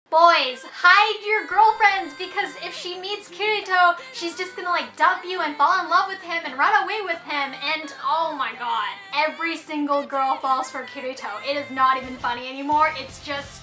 Boys, hide your girlfriends, because if she meets Kirito, she's just gonna like dump you and fall in love with him and run away with him, and oh my god. Every single girl falls for Kirito. It is not even funny anymore, it's just...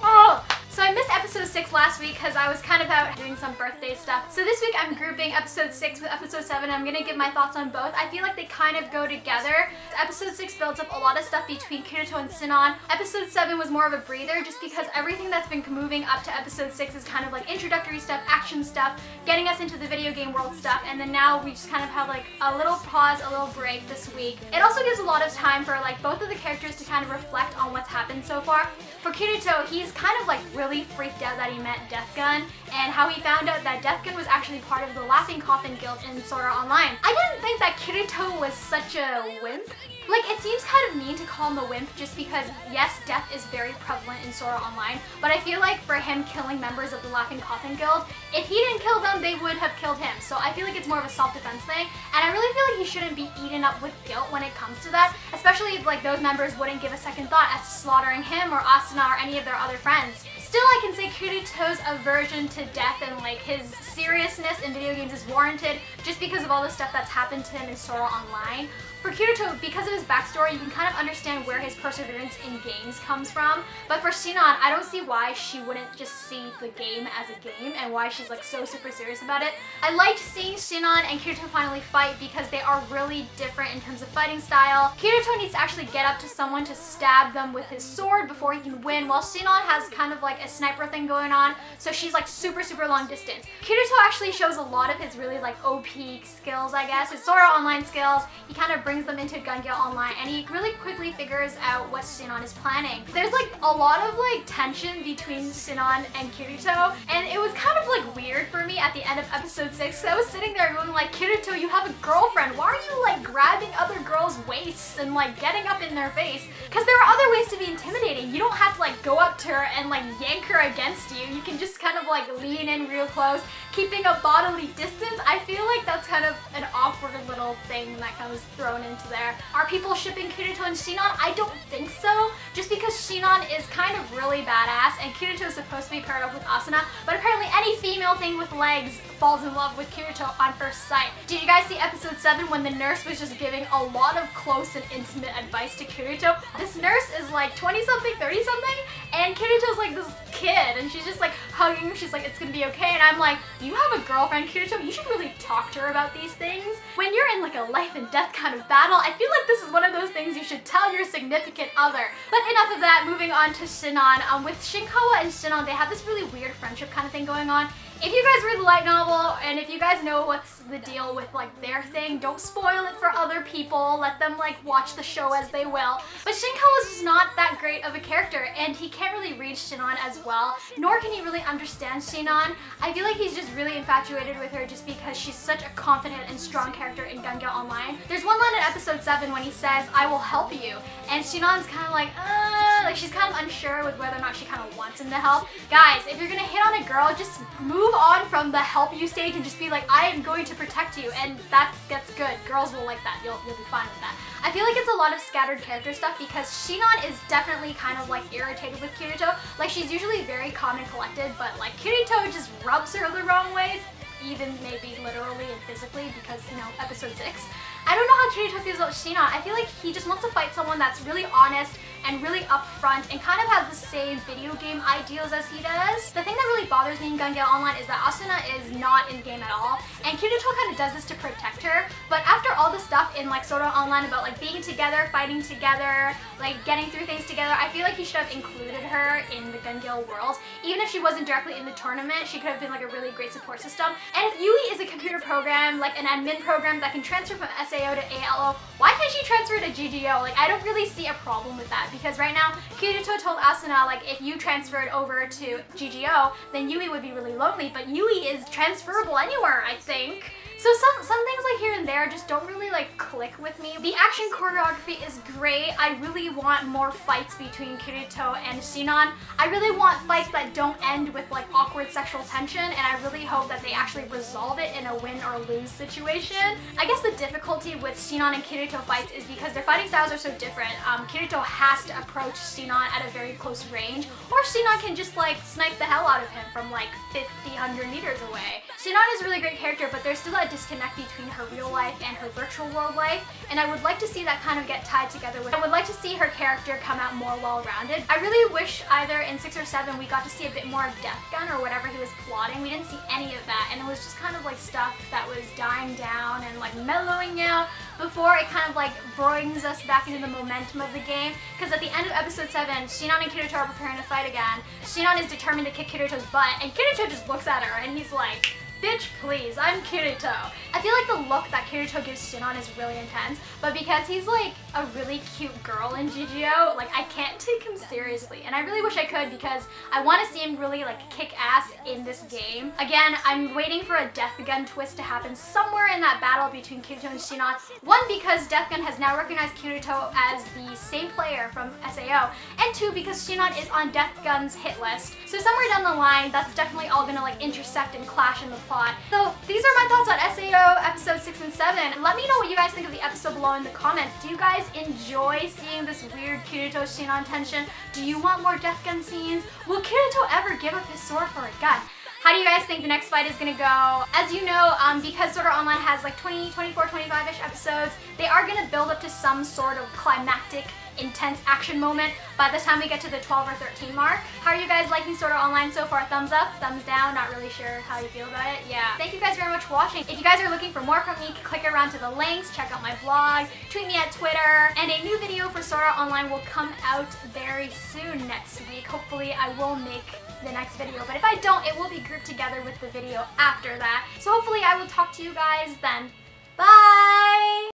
oh! So I missed episode 6 last week because I was kind of out doing some birthday stuff. So this week I'm grouping episode 6 with episode 7. I'm gonna give my thoughts on both. I feel like they kind of go together. Episode 6 builds up a lot of stuff between Kirito and Sinon. Episode 7 was more of a breather just because everything that's been moving up to episode 6 is kind of like introductory stuff, action stuff, getting us into the video game world stuff, and then now we just kind of have like a little pause, a little break this week. It also gives a lot of time for like both of the characters to kind of reflect on what's happened so far. For Kirito, he's kind of like really freaked out that he met Death Gun, and how he found out that Death Gun was actually part of the Laughing Coffin Guild in Sword Art Online. I didn't think that Kirito was such a wimp. Like, it seems kind of mean to call him the wimp just because, yes, death is very prevalent in Sword Art Online, but I feel like for him killing members of the Laughing Coffin Guild, if he didn't kill them, they would have killed him. So I feel like it's more of a self-defense thing, and I really feel like he shouldn't be eaten up with guilt when it comes to that, especially if like those members wouldn't give a second thought as to slaughtering him or Asuna or any of their other friends. Still, I can say Kirito's aversion to death and like his seriousness in video games is warranted just because of all the stuff that's happened to him in Sword Art Online. For Kirito, because of his backstory, you can kind of understand where his perseverance in games comes from. But for Sinon, I don't see why she wouldn't just see the game as a game and why she's like so super serious about it. I liked seeing Sinon and Kirito finally fight because they are really different in terms of fighting style. Kirito needs to actually get up to someone to stab them with his sword before he can win, while Sinon has kind of like a sniper thing going on, so she's like super long distance. Kirito actually shows a lot of his really like OP skills, I guess, his Sword Art Online skills. He kind of brings them into Gale Online, and he really quickly figures out what Sinon is planning. There's like a lot of like tension between Sinon and Kirito, and it was kind of like weird for me at the end of episode 6. So I was sitting there going like, Kirito, you have a girlfriend. Why are you like grabbing other girls' waists and like getting up in their face? Because there are other ways to be intimidating. You don't have to like go up to her and like yank her against you. You can just kind of like lean in real close, keeping a bodily distance. I feel like that's kind of an awkward little thing that kind of was thrown into there. Are people shipping Kirito and Sinon? I don't think so, just because Sinon is kind of really badass and Kirito is supposed to be paired up with Asuna, but apparently any female thing with legs falls in love with Kirito on first sight. Did you guys see episode 7 when the nurse was just giving a lot of close and intimate advice to Kirito? This nurse is like 20-something, 30-something, and Kirito's like this kid, and she's just like hugging him. She's like, it's gonna be okay, and I'm like, you have a girlfriend, Kirito, you should really talk to her about these things. When you're in like a life and death kind of battle, I feel like this is one of those things you should tell your significant other. But enough of that, moving on to Sinon. With Shinkawa and Sinon, they have this really weird friendship kind of thing going on. If you guys read the light novel, and if you guys know what's the deal with like their thing, don't spoil it for other people. Let them like watch the show as they will. But Shinkawa's just not that great of a character, and he can't really read Sinon as well, nor can he really understand Sinon. I feel like he's just really infatuated with her just because she's such a confident and strong character in Gale Online. There's one line in episode 7 when he says, I will help you, and Sinon's kind of like she's kind of unsure with whether or not she kind of wants him to help. Guys, if you're gonna hit on a girl, just move on from the help you stage and just be like, I am going to protect you, and that's good. Girls will like that. You'll be fine with that. I feel like it's a lot of scattered character stuff because Sinon is definitely kind of like irritated with Kirito. Like, she's usually very calm and collected, but like Kirito just rubs her the wrong ways, even maybe literally and physically, because, you know, episode 6. I don't know how Kirito feels about Sinon. I feel like he just wants to fight someone that's really honest and really upfront and kind of has the same video game ideals as he does. The thing that really bothers me in Gale Online is that Asuna is not in the game at all, and Kirito kind of does this to protect her, but after all the stuff in like Sword Art Online about like being together, fighting together, like getting through things together, I feel like he should have included her in the Gale world. Even if she wasn't directly in the tournament, she could have been like a really great support system. And if Yui is a computer program, like an admin program that can transfer from SAO to ALO, why can't she transfer to GGO? Like, I don't really see a problem with that, because right now Kirito told Asuna like if you transferred over to GGO, then Yui would be really lonely, but Yui is transferable anywhere, I think. So some things like here and there just don't really like click with me. The action choreography is great. I really want more fights between Kirito and Sinon. I really want fights that don't end with like awkward sexual tension, and I really hope that they actually resolve it in a win or lose situation. I guess the difficulty with Sinon and Kirito fights is because their fighting styles are so different. Kirito has to approach Sinon at a very close range, or Sinon can just like snipe the hell out of him from like 50, 100 meters away. Sinon is a really great character, but there's still a disconnect between her real life and her virtual world life, and I would like to see that kind of get tied together with. I would like to see her character come out more well-rounded. I really wish either in 6 or 7 we got to see a bit more of Death Gun or whatever he was plotting. We didn't see any of that, and it was just kind of like stuff that was dying down and like mellowing out before it kind of like brings us back into the momentum of the game. Because at the end of episode 7, Sinon and Kirito are preparing to fight again. Sinon is determined to kick Kirito's butt, and Kirito just looks at her and he's like, "Bitch, please, I'm Kirito." I feel like the look that Kirito gives Sinon is really intense, but because he's like a really cute girl in GGO, like I can't take him seriously, and I really wish I could because I want to see him really like kick ass in this game. Again, I'm waiting for a Death Gun twist to happen somewhere in that battle between Kirito and Sinon. One, because Death Gun has now recognized Kirito as the same player from SAO, and 2, because Sinon is on Death Gun's hit list. So somewhere down the line, that's definitely all gonna like intersect and clash in the plot. So these are my thoughts on SAO episode 6 and 7. Let me know what you guys think of the episode below in the comments. Do you guys enjoy seeing this weird Kirito-Sinon tension? Do you want more Death Gun scenes? Will Kirito ever give up his sword for a gun? How do you guys think the next fight is gonna go? As you know, because Sword Art Online has like 20, 24, 25-ish episodes, they are gonna build up to some sort of climactic, intense action moment by the time we get to the 12 or 13 mark. How are you guys liking Sword Art Online so far? Thumbs up, thumbs down, not really sure how you feel about it. Yeah. Thank you guys very much for watching. If you guys are looking for more from me, click around to the links, check out my blog, tweet me at Twitter, and a new video for Sword Art Online will come out very soon next week. Hopefully I will make the next video, but if I don't, it will be grouped together with the video after that. So hopefully I will talk to you guys then. Bye!